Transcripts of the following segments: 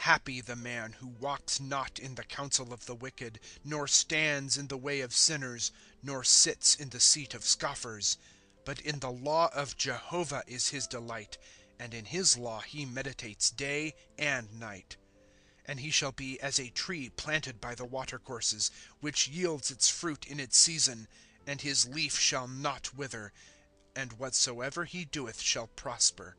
Happy the man who walks not in the counsel of the wicked, nor stands in the way of sinners, nor sits in the seat of scoffers. But in the law of Jehovah is his delight, and in his law he meditates day and night. And he shall be as a tree planted by the watercourses, which yields its fruit in its season, and his leaf shall not wither, and whatsoever he doeth shall prosper.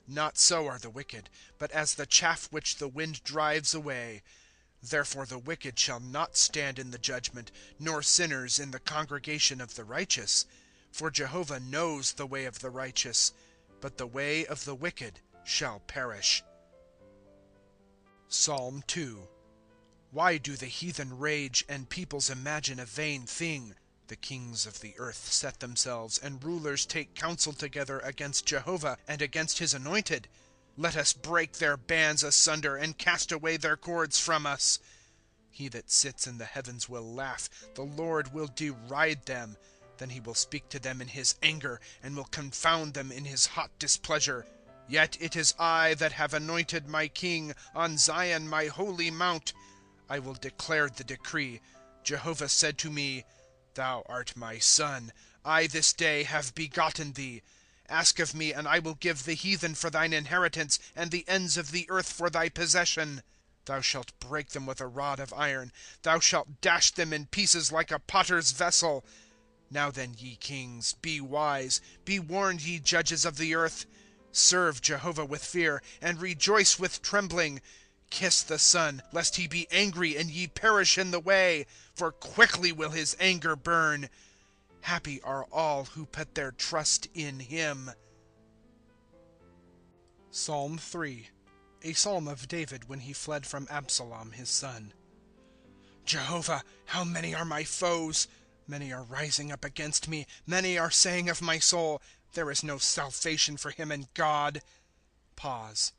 Not so are the wicked, but as the chaff which the wind drives away. Therefore the wicked shall not stand in the judgment, nor sinners in the congregation of the righteous. For Jehovah knows the way of the righteous, but the way of the wicked shall perish. Psalm 2. Why do the heathen rage, and peoples imagine a vain thing? The kings of the earth set themselves, and rulers take counsel together against Jehovah, and against his anointed. Let us break their bands asunder, and cast away their cords from us. He that sits in the heavens will laugh, the Lord will deride them. Then he will speak to them in his anger, and will confound them in his hot displeasure. Yet it is I that have anointed my king, on Zion my holy mount. I will declare the decree. Jehovah said to me, Thou art my son. I this day have begotten thee. Ask of me, and I will give the heathen for thine inheritance, and the ends of the earth for thy possession. Thou shalt break them with a rod of iron. Thou shalt dash them in pieces like a potter's vessel. Now then, ye kings, be wise. Be warned, ye judges of the earth. Serve Jehovah with fear, and rejoice with trembling. Kiss the Son, lest he be angry, and ye perish in the way. For quickly will his anger burn. Happy are all who put their trust in him. Psalm 3. A psalm of David when he fled from Absalom his son. Jehovah, how many are my foes? Many are rising up against me. Many are saying of my soul, there is no salvation for him in God. Pause.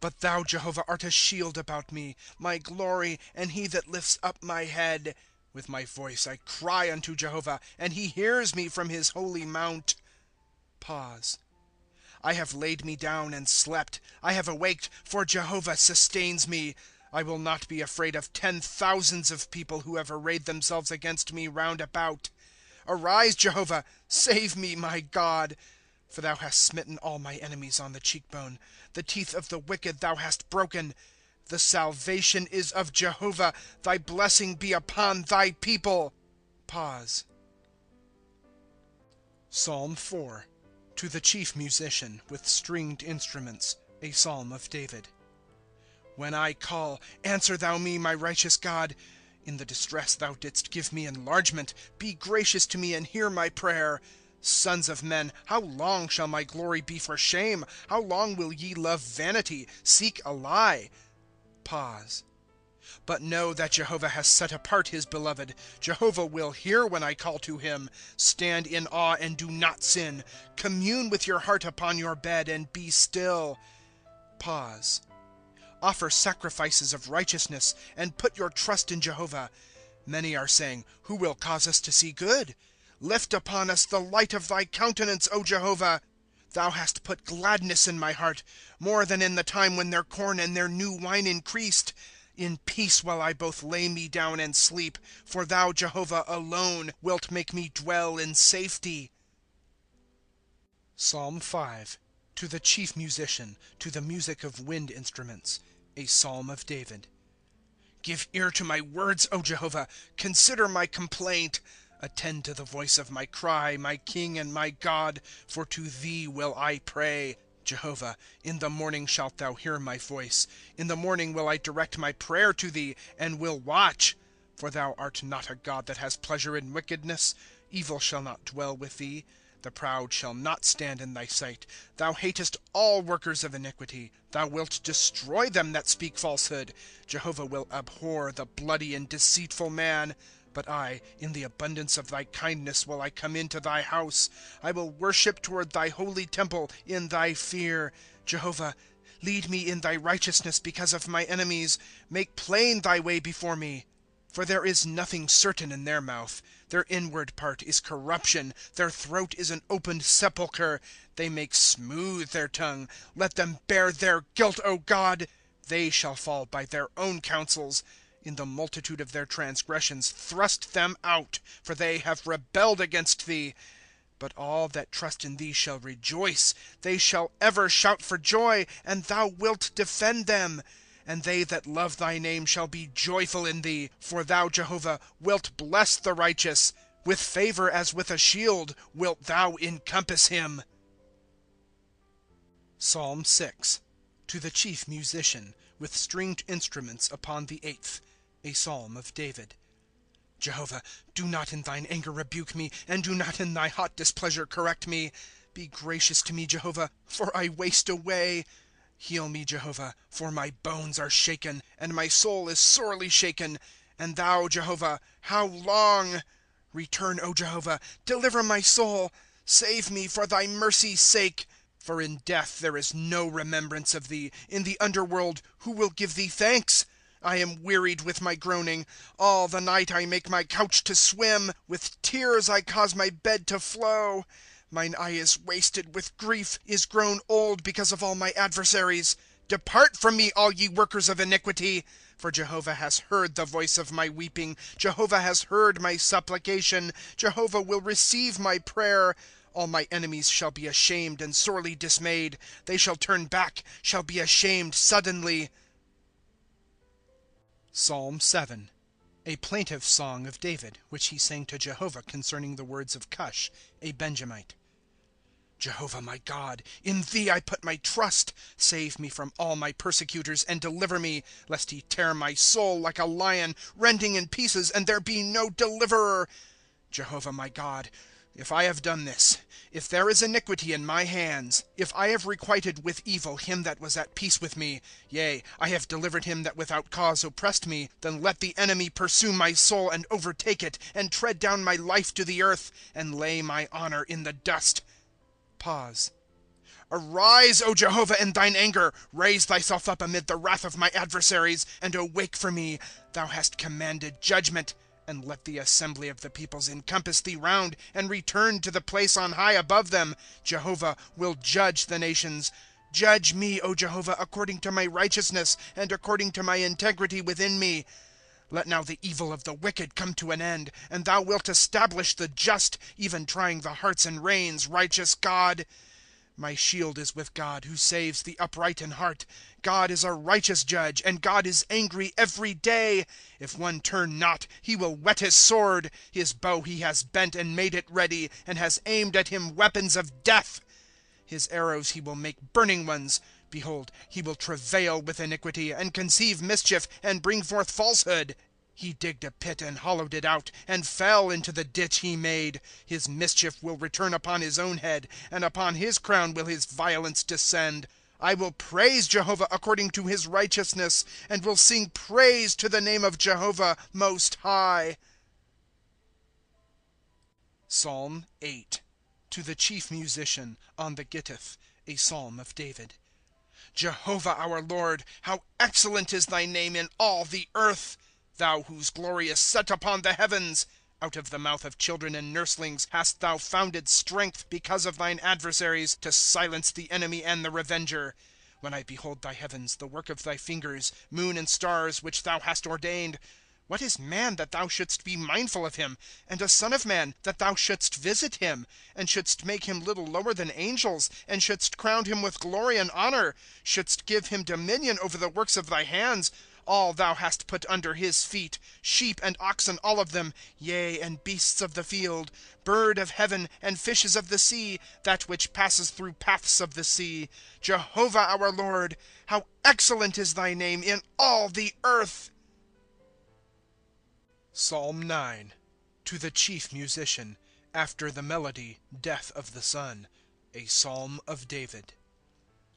But thou, Jehovah, art a shield about me, my glory, and he that lifts up my head. With my voice I cry unto Jehovah, and he hears me from his holy mount. Pause. I have laid me down and slept. I have awaked, for Jehovah sustains me. I will not be afraid of 10,000s of people who have arrayed themselves against me round about. Arise, Jehovah, save me, my God. For thou hast smitten all my enemies on the cheekbone. The teeth of the wicked thou hast broken. The salvation is of Jehovah. Thy blessing be upon thy people. Pause. Psalm 4. To the chief musician, with stringed instruments, a psalm of David. When I call, answer thou me, my righteous God. In the distress thou didst give me enlargement. Be gracious to me and hear my prayer. Sons of men, how long shall my glory be for shame? How long will ye love vanity, seek a lie? Pause. But know that Jehovah has set apart his beloved. Jehovah will hear when I call to him. Stand in awe and do not sin. Commune with your heart upon your bed and be still. Pause. Offer sacrifices of righteousness, and put your trust in Jehovah. Many are saying, who will cause us to see good? Lift upon us the light of thy countenance, O Jehovah. Thou hast put gladness in my heart, more than in the time when their corn and their new wine increased. In peace will I both lay me down and sleep, for thou, Jehovah, alone wilt make me dwell in safety. Psalm 5. To the chief musician, to the music of wind instruments, a psalm of David. Give ear to my words, O Jehovah. Consider my complaint. Attend to the voice of my cry, my King and my God, for to thee will I pray. Jehovah, in the morning shalt thou hear my voice. In the morning will I direct my prayer to thee, and will watch. For thou art not a God that has pleasure in wickedness. Evil shall not dwell with thee. The proud shall not stand in thy sight. Thou hatest all workers of iniquity. Thou wilt destroy them that speak falsehood. Jehovah will abhor the bloody and deceitful man. But I, in the abundance of thy kindness, will I come into thy house. I will worship toward thy holy temple in thy fear. Jehovah, lead me in thy righteousness because of my enemies. Make plain thy way before me. For there is nothing certain in their mouth. Their inward part is corruption. Their throat is an opened sepulchre. They make smooth their tongue. Let them bear their guilt, O God. They shall fall by their own counsels. In the multitude of their transgressions thrust them out, for they have rebelled against thee. But all that trust in thee shall rejoice. They shall ever shout for joy, and thou wilt defend them. And they that love thy name shall be joyful in thee. For thou, Jehovah, wilt bless the righteous. With favor as with a shield wilt thou encompass him. Psalm 6. To the chief musician, with stringed instruments upon the 8th. A psalm of David. Jehovah, do not in thine anger rebuke me, and do not in thy hot displeasure correct me. Be gracious to me, Jehovah, for I waste away. Heal me, Jehovah, for my bones are shaken, and my soul is sorely shaken. And thou, Jehovah, how long? Return, O Jehovah, deliver my soul. Save me for thy mercy's sake. For in death there is no remembrance of thee. In the underworld who will give thee thanks? I am wearied with my groaning. All the night I make my couch to swim. With tears I cause my bed to flow. Mine eye is wasted with grief, is grown old because of all my adversaries. Depart from me, all ye workers of iniquity. For Jehovah has heard the voice of my weeping. Jehovah has heard my supplication. Jehovah will receive my prayer. All my enemies shall be ashamed and sorely dismayed. They shall turn back, shall be ashamed suddenly. Psalm 7. A plaintive song of David, which he sang to Jehovah concerning the words of Cush, a Benjamite. Jehovah my God, in thee I put my trust. Save me from all my persecutors, and deliver me, lest he tear my soul like a lion, rending in pieces, and there be no deliverer. Jehovah my God, if I have done this, if there is iniquity in my hands, if I have requited with evil him that was at peace with me, yea, I have delivered him that without cause oppressed me, then let the enemy pursue my soul and overtake it, and tread down my life to the earth, and lay my honor in the dust. Pause. Arise, O Jehovah, in thine anger. Raise thyself up amid the wrath of my adversaries, and awake for me. Thou hast commanded judgment. And let the assembly of the peoples encompass thee round, and return to the place on high above them. Jehovah will judge the nations. Judge me, O Jehovah, according to my righteousness, and according to my integrity within me. Let now the evil of the wicked come to an end, and thou wilt establish the just, even trying the hearts and reins, righteous God. My shield is with God, who saves the upright in heart. God is a righteous judge, and God is angry every day. If one turn not, he will whet his sword. His bow he has bent and made it ready, and has aimed at him weapons of death. His arrows he will make burning ones. Behold, he will travail with iniquity, and conceive mischief, and bring forth falsehood. He digged a pit and hollowed it out, and fell into the ditch he made. His mischief will return upon his own head, and upon his crown will his violence descend. I will praise Jehovah according to his righteousness, and will sing praise to the name of Jehovah Most High. Psalm 8. To the chief musician, on the Gittith, a psalm of David. Jehovah our Lord, how excellent is thy name in all the earth! Thou whose glory is set upon the heavens. Out of the mouth of children and nurslings hast thou founded strength because of thine adversaries, to silence the enemy and the revenger. When I behold thy heavens, the work of thy fingers, moon and stars, which thou hast ordained. What is man that thou shouldst be mindful of him, and a son of man that thou shouldst visit him, and shouldst make him little lower than angels, and shouldst crown him with glory and honor, shouldst give him dominion over the works of thy hands? All thou hast put under his feet, sheep and oxen all of them, yea, and beasts of the field, bird of heaven, and fishes of the sea, that which passes through paths of the sea. Jehovah our Lord, how excellent is thy name in all the earth! Psalm 9. To the chief musician, after the melody, Death of the Son, a psalm of David.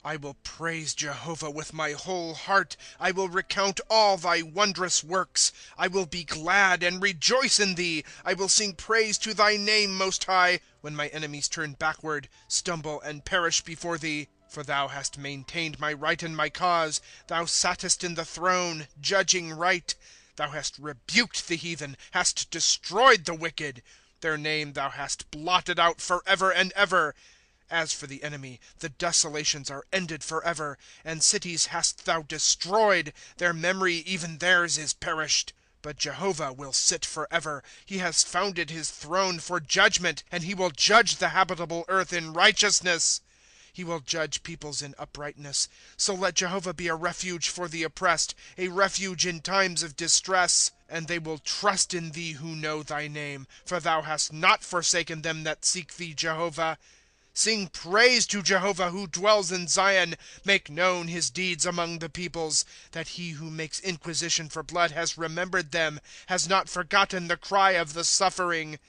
I will praise Jehovah with my whole heart. I will recount all thy wondrous works. I will be glad and rejoice in thee. I will sing praise to thy name, Most High, when my enemies turn backward, stumble, and perish before thee. For thou hast maintained my right and my cause. Thou sattest in the throne, judging right. Thou hast rebuked the heathen, hast destroyed the wicked. Their name thou hast blotted out forever and ever. As for the enemy, the desolations are ended forever, and cities hast thou destroyed, their memory, even theirs, is perished. But Jehovah will sit forever. He has founded his throne for judgment, and he will judge the habitable earth in righteousness. He will judge peoples in uprightness. So let Jehovah be a refuge for the oppressed, a refuge in times of distress. And they will trust in thee who know thy name, for thou hast not forsaken them that seek thee, Jehovah. Sing praise to Jehovah who dwells in Zion. Make known his deeds among the peoples. That he who makes inquisition for blood has remembered them, has not forgotten the cry of the suffering.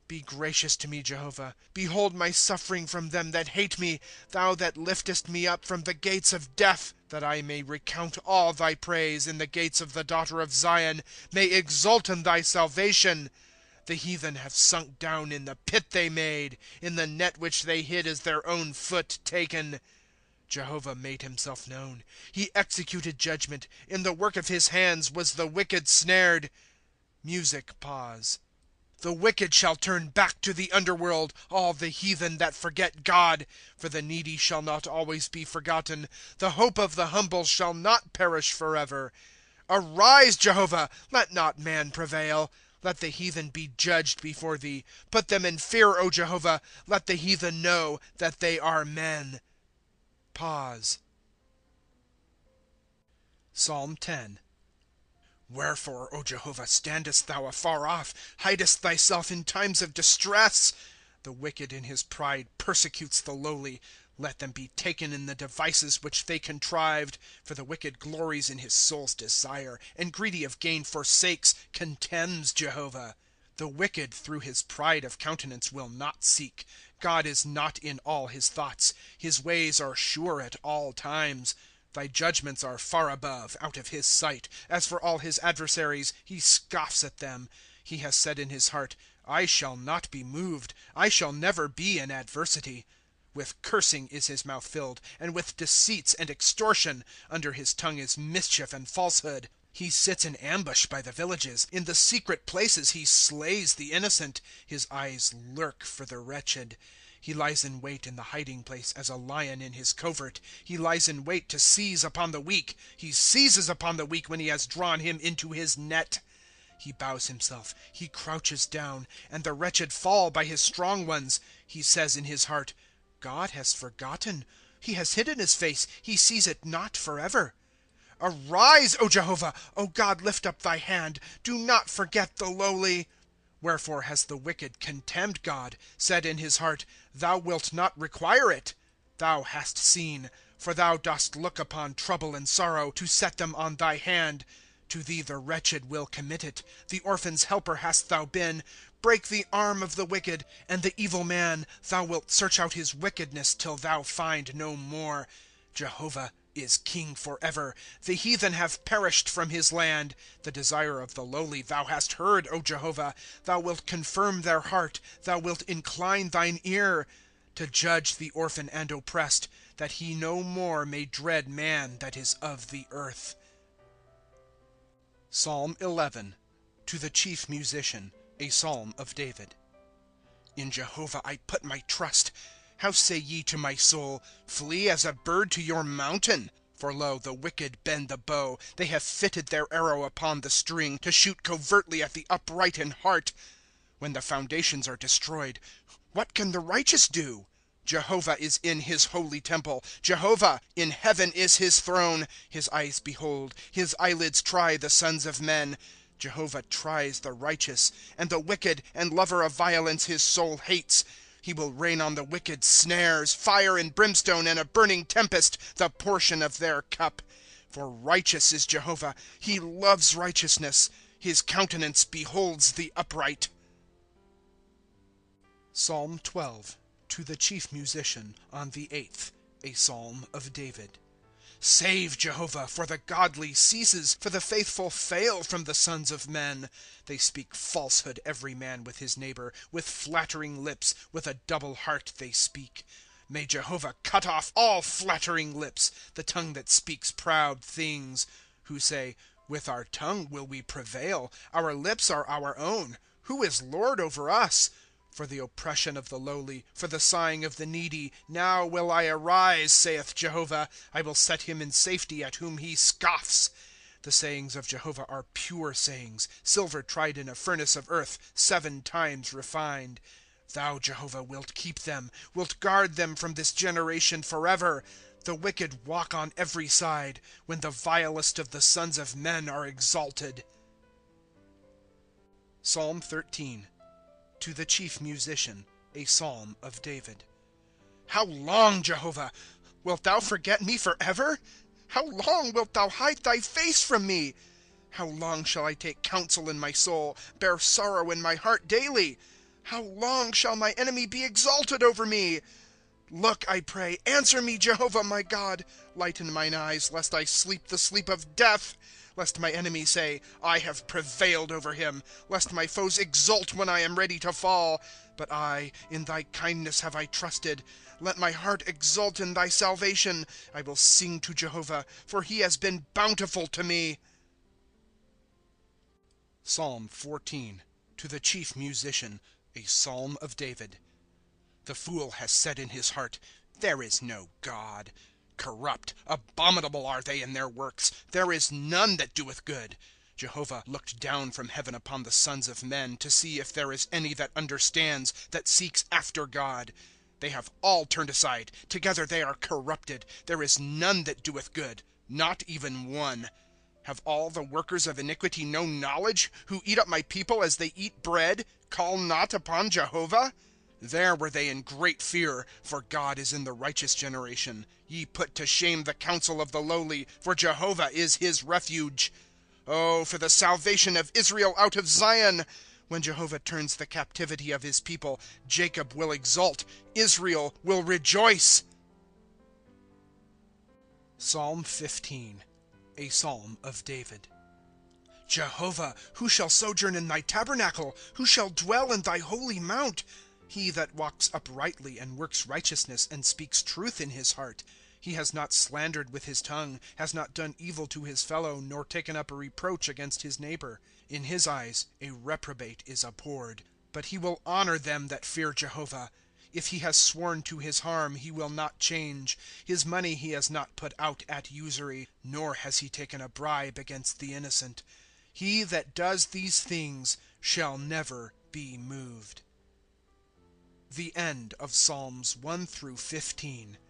Be gracious to me, Jehovah. Behold my suffering from them that hate me, thou that liftest me up from the gates of death, that I may recount all thy praise in the gates of the daughter of Zion, may exult in thy salvation. The heathen have sunk down in the pit they made. In the net which they hid is their own foot taken. Jehovah made himself known. He executed judgment. In the work of his hands was the wicked snared. Music pause. The wicked shall turn back to the underworld, all the heathen that forget God. For the needy shall not always be forgotten. The hope of the humble shall not perish forever. Arise, Jehovah, let not man prevail. Let the heathen be judged before thee. Put them in fear, O Jehovah. Let the heathen know that they are men. Pause. Psalm 10. Wherefore, O Jehovah, standest thou afar off, hidest thyself in times of distress? The wicked in his pride persecutes the lowly. Let them be taken in the devices which they contrived. For the wicked glories in his soul's desire, and greedy of gain forsakes, contemns Jehovah. The wicked through his pride of countenance will not seek. God is not in all his thoughts. His ways are sure at all times. Thy judgments are far above, out of his sight. As for all his adversaries, he scoffs at them. He has said in his heart, I shall not be moved. I shall never be in adversity. With cursing is his mouth filled, and with deceits and extortion. Under his tongue is mischief and falsehood. He sits in ambush by the villages. In the secret places he slays the innocent. His eyes lurk for the wretched. He lies in wait in the hiding place as a lion in his covert. He lies in wait to seize upon the weak. He seizes upon the weak when he has drawn him into his net. He bows himself, he crouches down, and the wretched fall by his strong ones. He says in his heart, God has forgotten. He has hidden his face. He sees it not forever. Arise, O Jehovah! O God, lift up thy hand. Do not forget the lowly. Wherefore has the wicked contemned God, said in his heart, Thou wilt not require it? Thou hast seen, for thou dost look upon trouble and sorrow, to set them on thy hand. To thee the wretched will commit it. The orphan's helper hast thou been. Break the arm of the wicked, and the evil man. Thou wilt search out his wickedness till thou find no more. Jehovah is king forever. The heathen have perished from his land. The desire of the lowly thou hast heard, O Jehovah. Thou wilt confirm their heart. Thou wilt incline thine ear, to judge the orphan and oppressed, that he no more may dread man that is of the earth. Psalm 11. To the chief musician, a psalm of David. In Jehovah I put my trust. How say ye to my soul, Flee as a bird to your mountain? For lo, the wicked bend the bow. They have fitted their arrow upon the string, to shoot covertly at the upright in heart. When the foundations are destroyed, what can the righteous do? Jehovah is in his holy temple. Jehovah, in heaven is his throne. His eyes behold, his eyelids try the sons of men. Jehovah tries the righteous, and the wicked and lover of violence his soul hates. He will rain on the wicked snares, fire and brimstone, and a burning tempest, the portion of their cup. For righteous is Jehovah. He loves righteousness. His countenance beholds the upright. Psalm 12. To the chief musician, on the 8th, a psalm of David. Save, Jehovah, for the godly ceases, for the faithful fail from the sons of men. They speak falsehood every man with his neighbor, with flattering lips, with a double heart they speak. May Jehovah cut off all flattering lips, the tongue that speaks proud things, who say, With our tongue will we prevail, our lips are our own. Who is Lord over us? For the oppression of the lowly, for the sighing of the needy, now will I arise, saith Jehovah. I will set him in safety at whom he scoffs. The sayings of Jehovah are pure sayings, silver tried in a furnace of earth, 7 times refined. Thou, Jehovah, wilt keep them, wilt guard them from this generation forever. The wicked walk on every side, when the vilest of the sons of men are exalted. Psalm 13. To the chief musician, a psalm of David. How long, Jehovah? Wilt thou forget me forever? How long wilt thou hide thy face from me? How long shall I take counsel in my soul, bear sorrow in my heart daily? How long shall my enemy be exalted over me? Look, I pray, answer me, Jehovah my God. Lighten mine eyes, lest I sleep the sleep of death. Lest my enemy say, I have prevailed over him. Lest my foes exult when I am ready to fall. But I, in thy kindness have I trusted. Let my heart exult in thy salvation. I will sing to Jehovah, for he has been bountiful to me. Psalm 14. To the chief musician, a psalm of David. The fool has said in his heart, there is no God. Corrupt, abominable are they in their works. There is none that doeth good. Jehovah looked down from heaven upon the sons of men, to see if there is any that understands, that seeks after God. They have all turned aside, together they are corrupted. There is none that doeth good, not even one. Have all the workers of iniquity no knowledge, who eat up my people as they eat bread, call not upon Jehovah? There were they in great fear, for God is in the righteous generation. Ye put to shame the counsel of the lowly, for Jehovah is his refuge. Oh, for the salvation of Israel out of Zion! When Jehovah turns the captivity of his people, Jacob will exult, Israel will rejoice. Psalm 15, a psalm of David. Jehovah, who shall sojourn in thy tabernacle? Who shall dwell in thy holy mount? He that walks uprightly and works righteousness and speaks truth in his heart. He has not slandered with his tongue, has not done evil to his fellow, nor taken up a reproach against his neighbor. In his eyes a reprobate is abhorred, but he will honor them that fear Jehovah. If he has sworn to his harm, he will not change. His money he has not put out at usury, nor has he taken a bribe against the innocent. He that does these things shall never be moved. The end of Psalms 1 through 15.